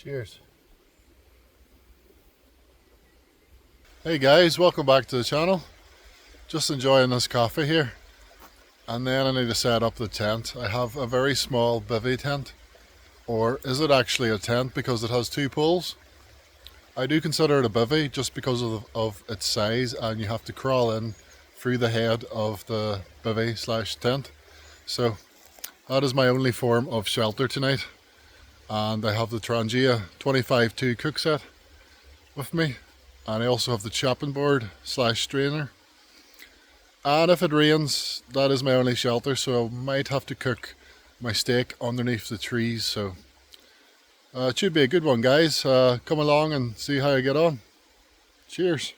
Cheers. Hey guys, welcome back to the channel. Just enjoying this coffee here. And then I need to set up the tent. I have a very small bivvy tent. Or is it actually a tent because it has two poles? I do consider it a bivvy just because of its size, and you have to crawl in through the head of the bivvy slash tent. So that is my only form of shelter tonight. And I have the Trangia 25-2 cook set with me. And I also have the chopping board slash strainer. And if it rains, that is my only shelter, so I might have to cook my steak underneath the trees. So it should be a good one, guys. Come along and see how I get on. Cheers.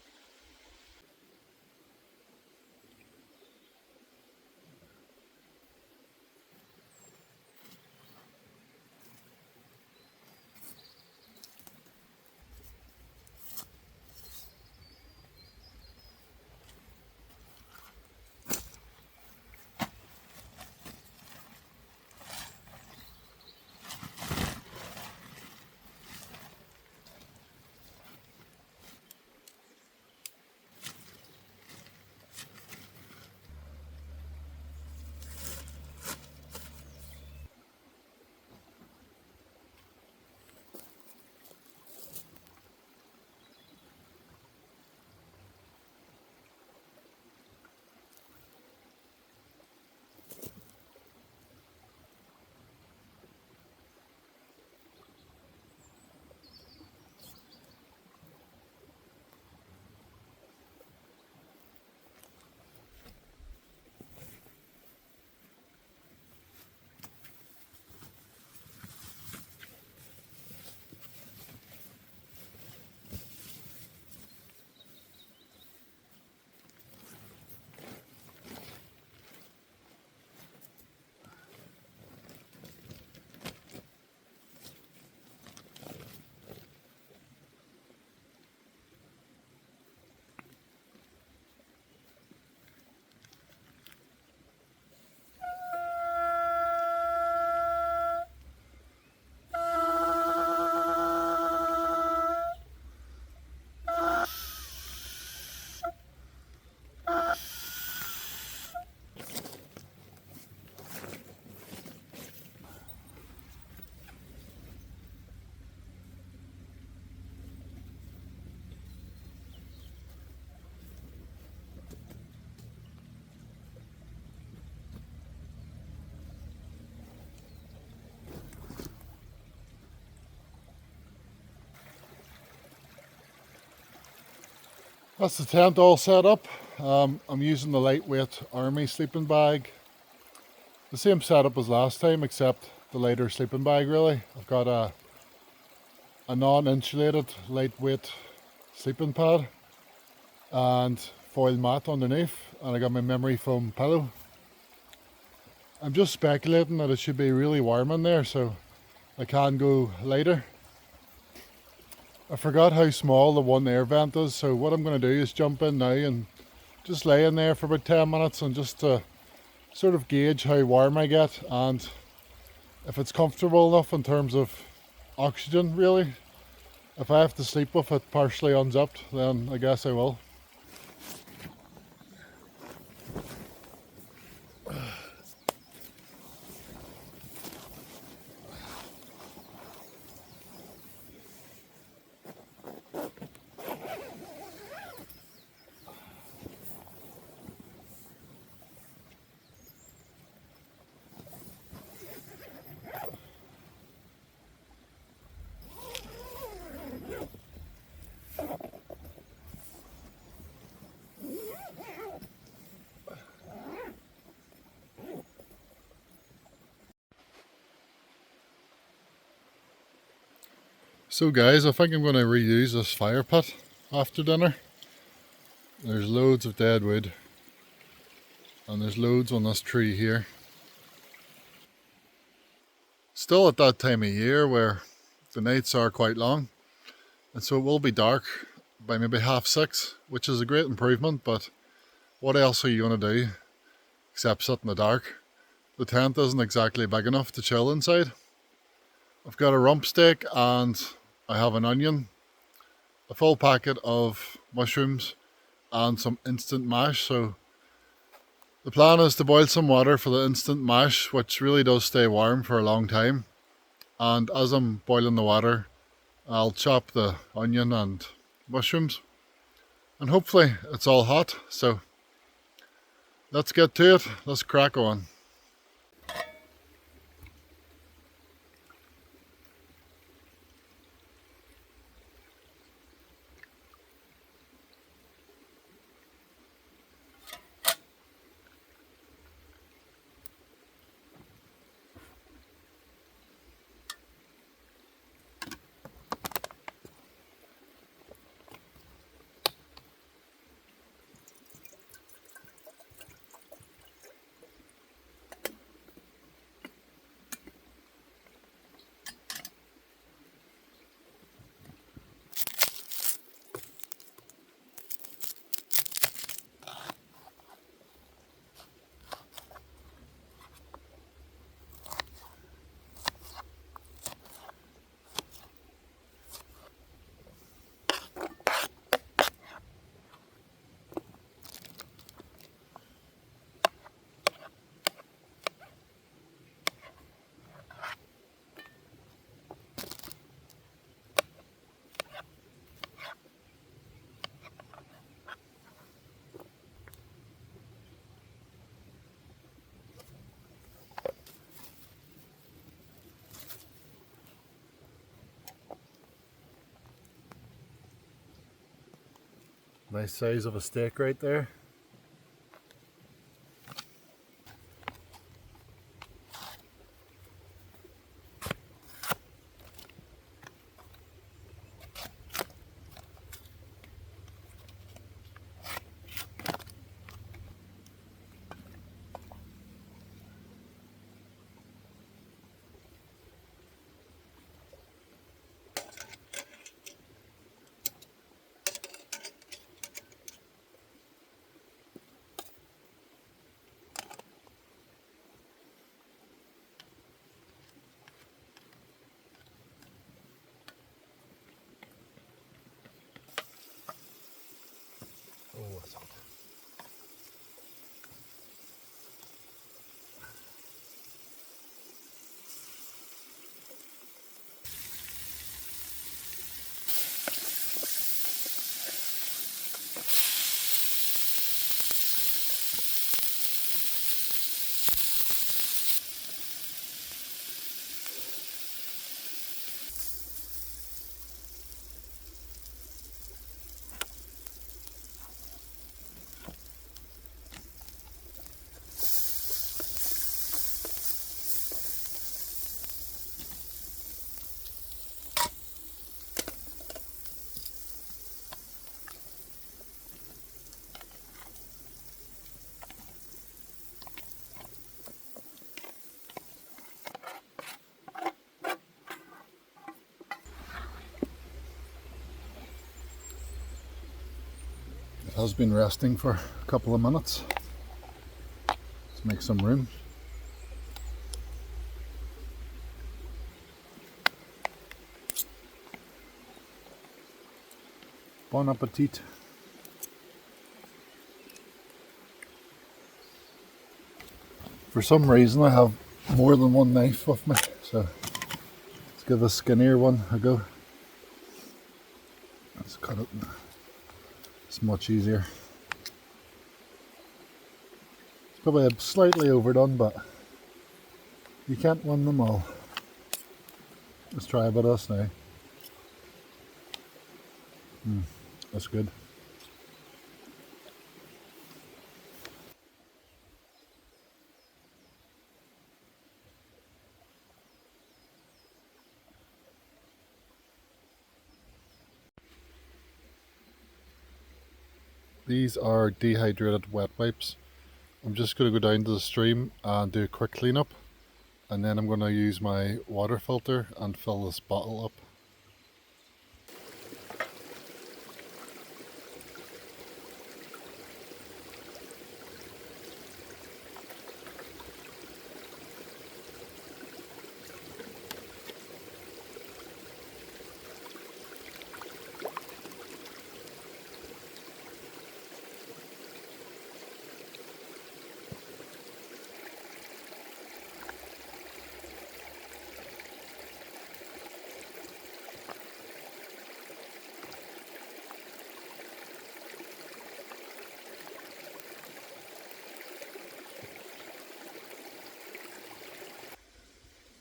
That's the tent all set up. I'm using the lightweight army sleeping bag. The same setup as last time, except the lighter sleeping bag really. I've got a non-insulated lightweight sleeping pad and foil mat underneath, and I got my memory foam pillow. I'm just speculating that it should be really warm in there, so I can go lighter. I forgot how small the one air vent is, so what I'm going to do is jump in now and just lay in there for about 10 minutes and just to sort of gauge how warm I get and if it's comfortable enough in terms of oxygen really. If I have to sleep with it partially unzipped, then I guess I will. So guys, I think I'm going to reuse this fire pit after dinner. There's loads of dead wood and there's loads on this tree here. Still at that time of year where the nights are quite long, and so it will be dark by maybe 6:30, which is a great improvement, but what else are you going to do except sit in the dark? The tent isn't exactly big enough to chill inside. I've got a rump steak and I have an onion, a full packet of mushrooms and some instant mash. So the plan is to boil some water for the instant mash, which really does stay warm for a long time. And as I'm boiling the water, I'll chop the onion and mushrooms. And hopefully it's all hot. So let's get to it. Let's crack on. Nice size of a steak right there. Oh, it's hot. It has been resting for a couple of minutes. Let's make some room. Bon appetit. For some reason I have more than one knife with me, so let's give the skinnier one a go. Let's cut it. It's much easier. It's probably slightly overdone, but you can't win them all. Let's try a bit of this now. That's good. These are dehydrated wet wipes. I'm just going to go down to the stream and do a quick cleanup, and then I'm going to use my water filter and fill this bottle up.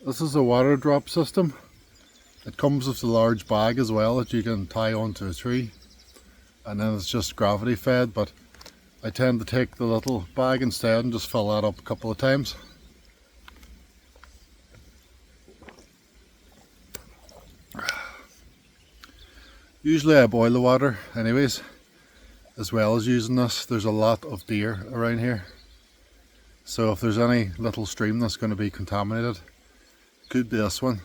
This is a water drop system. It comes with a large bag as well that you can tie onto a tree, and then it's just gravity fed, but I tend to take the little bag instead and just fill that up a couple of times. Usually I boil the water anyways, as well as using this. There's a lot of deer around here, so if there's any little stream that's going to be contaminated, could be this one.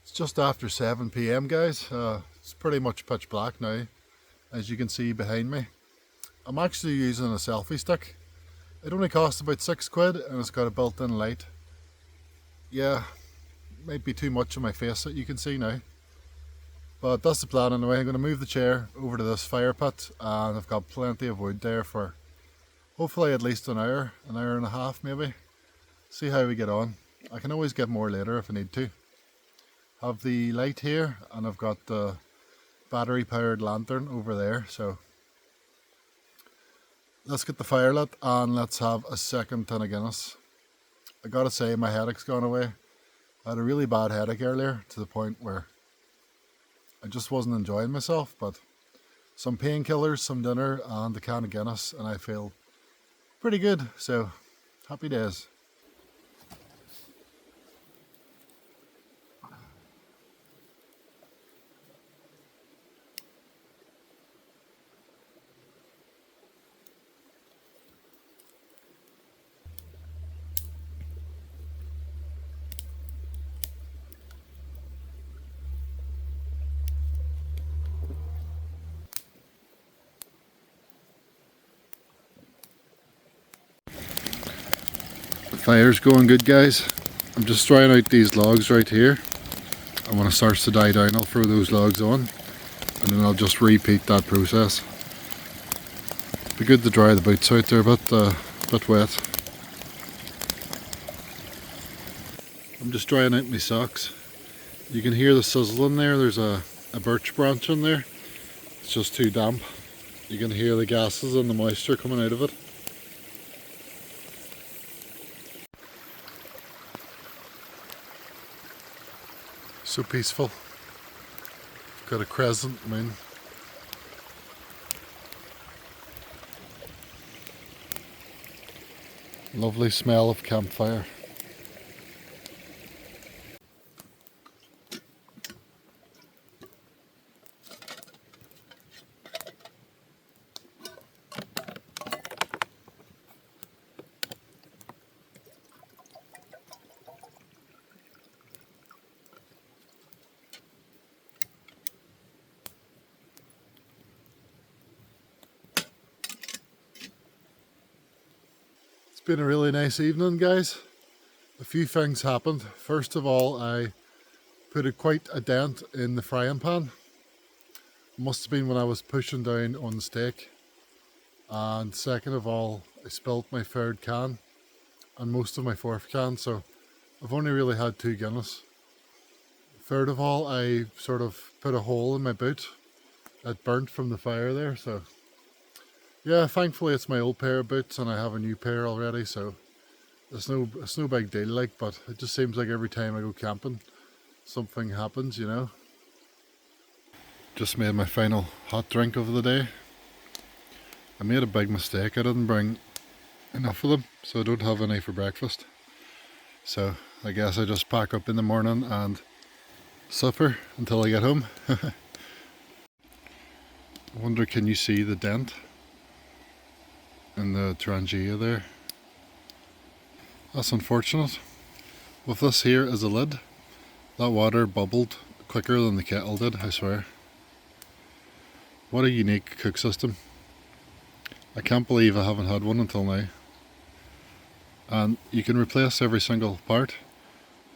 It's just after 7 p.m. guys. It's pretty much pitch black now, as you can see behind me. I'm actually using a selfie stick. It only costs about £6 and it's got a built-in light. Yeah, might be too much of my face that you can see now, but that's the plan anyway. I'm going to move the chair over to this fire pit, and I've got plenty of wood there for hopefully at least an hour and a half maybe. See how we get on. I can always get more later if I need to. Have the light here, and I've got the battery powered lantern over there, so let's get the fire lit and let's have a second tin of Guinness. I gotta say, my headache's gone away. I had a really bad headache earlier to the point where I just wasn't enjoying myself, but some painkillers, some dinner and a can of Guinness and I feel pretty good, so happy days. The fire's going good guys. I'm just trying out these logs right here, and when it starts to die down I'll throw those logs on and then I'll just repeat that process. Be good to dry the boots out, they're a bit wet. I'm just drying out my socks. You can hear the sizzle in there. There's a birch branch in there. It's just too damp. You can hear the gases and the moisture coming out of it. So peaceful. Got a crescent moon. Lovely smell of campfire. It's been a really nice evening guys. A few things happened. First of all, I put quite a dent in the frying pan. It must have been when I was pushing down on the steak. And second of all, I spilt my third can and most of my fourth can, so I've only really had 2 Guinness. Third of all, I sort of put a hole in my boot. It burnt from the fire there, so yeah, thankfully it's my old pair of boots and I have a new pair already, so it's no big deal like, but it just seems like every time I go camping something happens, you know. Just made my final hot drink of the day. I made a big mistake. I didn't bring enough of them, so I don't have any for breakfast. So I guess I just pack up in the morning and supper until I get home. I wonder, can you see the dent in the trangia there? That's unfortunate. With this here as a lid, that water bubbled quicker than the kettle did, I swear. What a unique cook system. I can't believe I haven't had one until now. And you can replace every single part.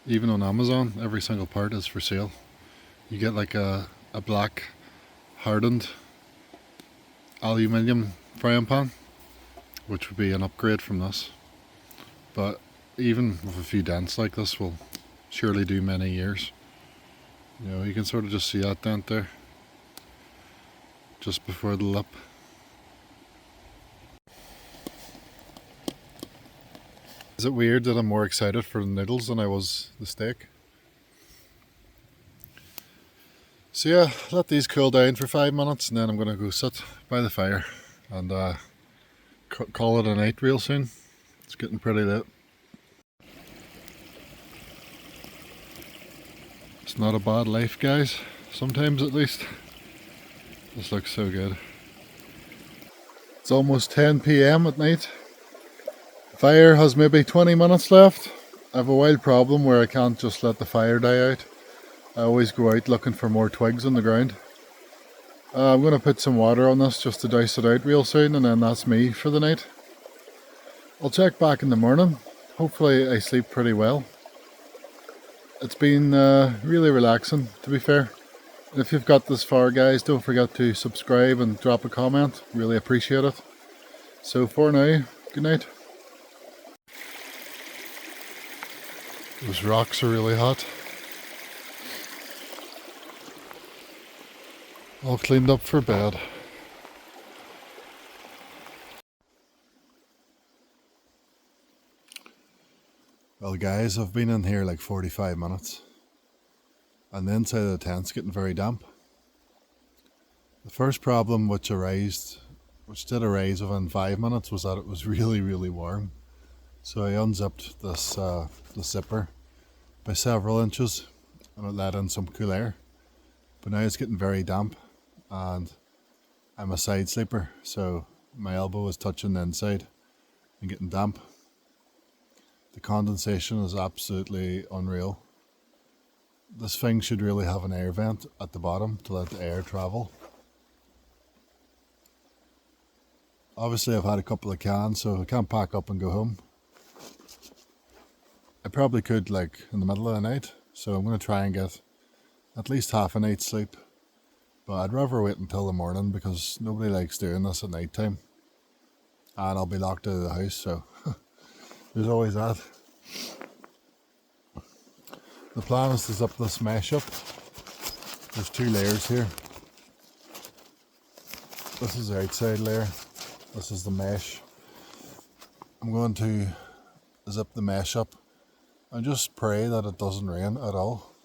Even on Amazon, every single part is for sale. You get like a black hardened aluminium frying pan, which would be an upgrade from this. But even with a few dents like this will surely do many years. You know, you can sort of just see that dent there, just before the lip. Is it weird that I'm more excited for the noodles than I was the steak? So yeah, let these cool down for 5 minutes and then I'm going to go sit by the fire and call it a night real soon. It's getting pretty late. It's not a bad life, guys. Sometimes at least. This looks so good. It's almost 10 PM at night. The fire has maybe 20 minutes left. I have a wild problem where I can't just let the fire die out. I always go out looking for more twigs on the ground. I'm going to put some water on this just to douse it out real soon, and then that's me for the night. I'll check back in the morning. Hopefully I sleep pretty well. It's been really relaxing, to be fair. And if you've got this far, guys, don't forget to subscribe and drop a comment. Really appreciate it. So for now, good night. Those rocks are really hot. All cleaned up for bed. Well guys, I've been in here like 45 minutes and the inside of the tent's getting very damp. The first problem which did arise within 5 minutes was that it was really warm. So I unzipped this the zipper by several inches and it let in some cool air. But now it's getting very damp and I'm a side sleeper, so my elbow is touching the inside and getting damp. The condensation is absolutely unreal. This thing should really have an air vent at the bottom to let the air travel. Obviously I've had a couple of cans, so I can't pack up and go home. I probably could like in the middle of the night, so I'm going to try and get at least half a night's sleep. But I'd rather wait until the morning because nobody likes doing this at night time. And I'll be locked out of the house, so there's always that. The plan is to zip this mesh up. There's 2 layers here. This is the outside layer. This is the mesh. I'm going to zip the mesh up and just pray that it doesn't rain at all.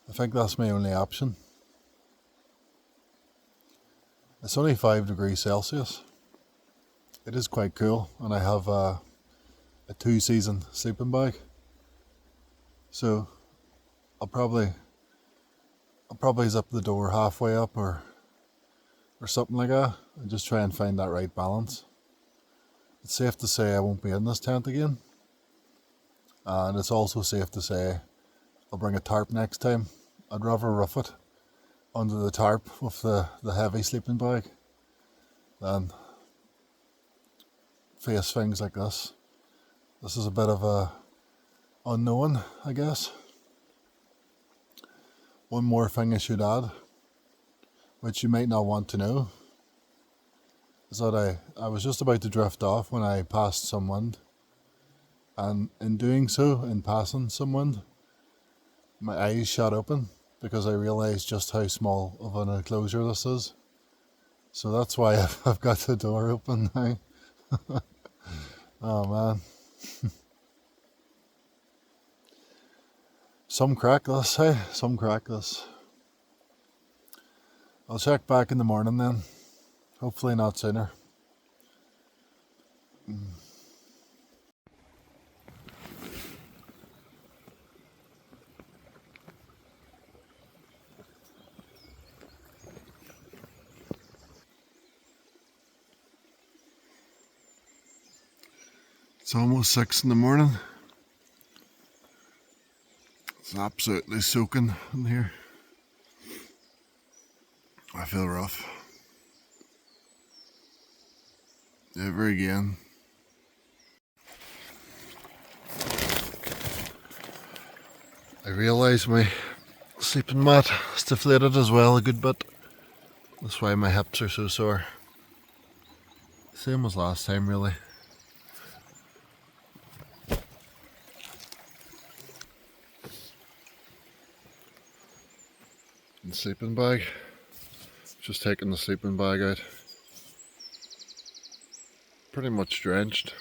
I think that's my only option. It's only 5 degrees Celsius. It is quite cool, and I have a 2-season sleeping bag. So I'll probably zip the door halfway up or something like that and just try and find that right balance. It's safe to say I won't be in this tent again. And it's also safe to say I'll bring a tarp next time. I'd rather rough it under the tarp with the heavy sleeping bag than face things like this. This is a bit of a unknown, I guess. One more thing I should add, which you might not want to know, is that I was just about to drift off when I passed some wind. And in doing so, in passing some wind, my eyes shot open because I realised just how small of an enclosure this is. So that's why I've got the door open now. Oh man. Some crack this, hey? Some crack this. I'll check back in the morning then. Hopefully not sooner. It's almost 6 in the morning. It's absolutely soaking in here. I feel rough. Ever again. I realise my sleeping mat is deflated as well a good bit. That's why my hips are so sore. Same as last time really. And sleeping bag. Just taking the sleeping bag out. Pretty much drenched.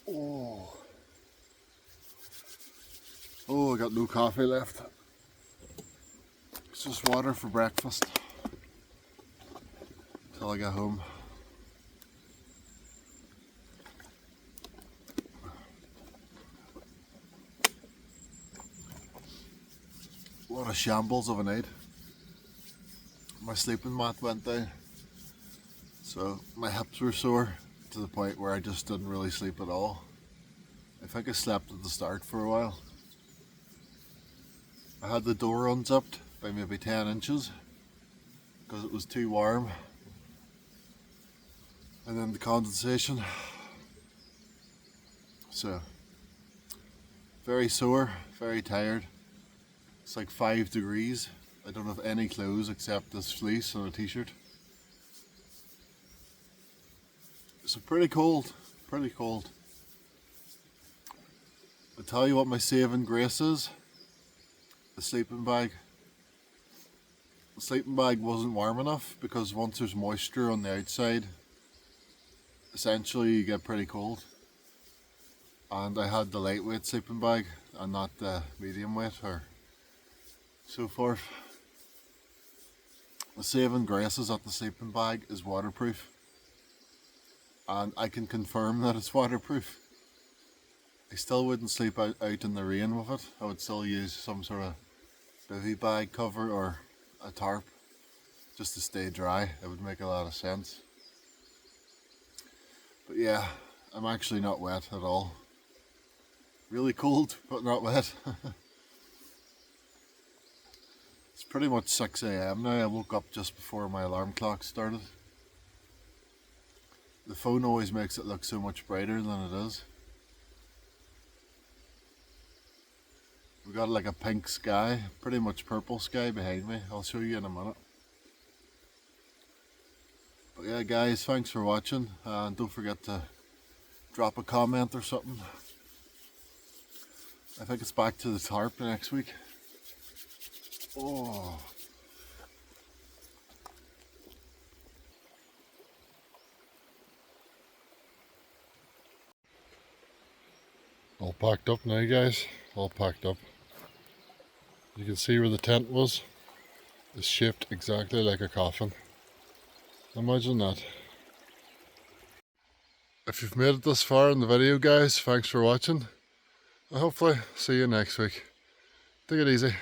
Oh, I got no coffee left. It's just water for breakfast till I get home. What a shambles of a night. My sleeping mat went down, so my hips were sore to the point where I just didn't really sleep at all. I think I slept at the start for a while. I had the door unzipped by maybe 10 inches because it was too warm, and then the condensation. So very sore, very tired. It's like 5 degrees. I don't have any clothes except this fleece and a t-shirt. So pretty cold, pretty cold. I'll tell you what my saving grace is. The sleeping bag. The sleeping bag wasn't warm enough because once there's moisture on the outside, essentially you get pretty cold. And I had the lightweight sleeping bag and not the medium weight or so forth. The saving grace is that the sleeping bag is waterproof, and I can confirm that it's waterproof. I still wouldn't sleep out in the rain with it. I would still use some sort of bivvy bag cover or a tarp just to stay dry. It would make a lot of sense. But yeah, I'm actually not wet at all. Really cold, but not wet. It's pretty much 6 AM now. I woke up just before my alarm clock started. The phone always makes it look so much brighter than it is. We got like a pink sky, pretty much purple sky behind me. I'll show you in a minute. But yeah guys, thanks for watching, and don't forget to drop a comment or something. I think it's back to the tarp next week. Oh. All packed up now guys, all packed up. You can see where the tent was. It's shaped exactly like a coffin. Imagine that. If you've made it this far in the video guys, thanks for watching. And hopefully see you next week. Take it easy.